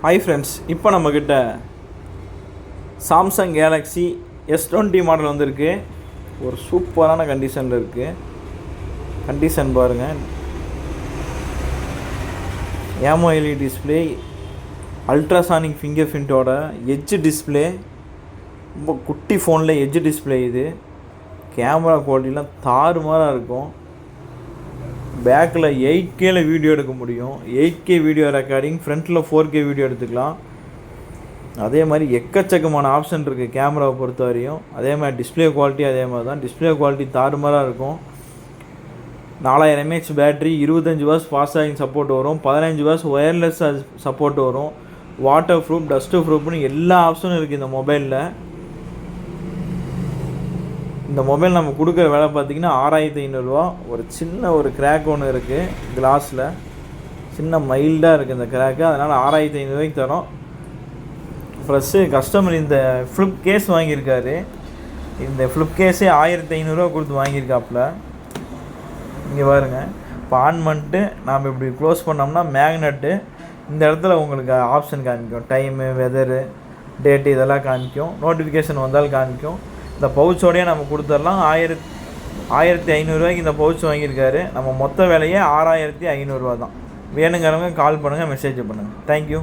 Hi friends, இப்போ நம்மக்கிட்ட Samsung Galaxy S20 model வந்திருக்கு. ஒரு சூப்பரான கண்டிஷனில் இருக்குது. கண்டிஷன் பாருங்கள். AMOLED டிஸ்பிளே, அல்ட்ராசானிக் ஃபிங்கர் பிரிண்டோட எட்ஜ் டிஸ்பிளே. ரொம்ப குட்டி ஃபோனில் எட்ஜ் டிஸ்பிளே இது. கேமரா குவாலிட்டிலாம் தாறுமாறாக இருக்கும். பேக்கில் 8Kல வீடியோ எடுக்க முடியும். 8K வீடியோ ரெக்கார்டிங், ஃப்ரண்ட்டில் 4K வீடியோ எடுத்துக்கலாம். அதே மாதிரி எக்கச்சக்கமான ஆப்ஷன் இருக்குது கேமராவை பொறுத்த வரையும். அதே மாதிரி டிஸ்பிளே குவாலிட்டி அதே மாதிரி தான். டிஸ்பிளே குவாலிட்டி தாறுமாறாக இருக்கும். 4000 mAh battery, 25 watts fast charging support வரும், 15 வாட்ஸ் ஒயர்லெஸ் சப்போர்ட் வரும், வாட்டர் ப்ரூஃப், டஸ்ட்டு ப்ரூஃப்னு எல்லா ஆப்ஷனும் இருக்குது இந்த மொபைலில். இந்த மொபைல் நம்ம கொடுக்குற விலை பார்த்திங்கன்னா 6500 ரூபா. ஒரு சின்ன ஒரு கிராக் ஒன்று இருக்குது கிளாஸில், சின்ன மைல்டாக இருக்குது இந்த கிராக்கு. அதனால் 6500 ரூபாய்க்கு தரோம். ப்ளஸ்ஸு கஸ்டமர் இந்த ஃப்ளிப் கேஸ் வாங்கியிருக்காரு. இந்த ஃப்ளிப் கேஸே 1500 ரூபா கொடுத்து வாங்கியிருக்காப்புல. இங்கே பாருங்கள், இப்போ ஆன் பண்ணிட்டு நாம் இப்படி க்ளோஸ் பண்ணோம்னா மேக்னெட்டு இந்த இடத்துல உங்களுக்கு ஆப்ஷன் காமிக்கும். டைமு, வெதரு, டேட்டு இதெல்லாம் காமிக்கும். நோட்டிஃபிகேஷன் வந்தாலும் காமிக்கும். இந்த பவுச்சோடையே நம்ம கொடுத்துடலாம். 1500 ரூபாய்க்கு இந்த பவுச் வாங்கியிருக்காரு. நம்ம மொத்த விலையே 6500 ரூபா தான். வேணுங்கிறவங்க கால் பண்ணுங்கள், மெசேஜ் பண்ணுங்கள். தேங்க்யூ.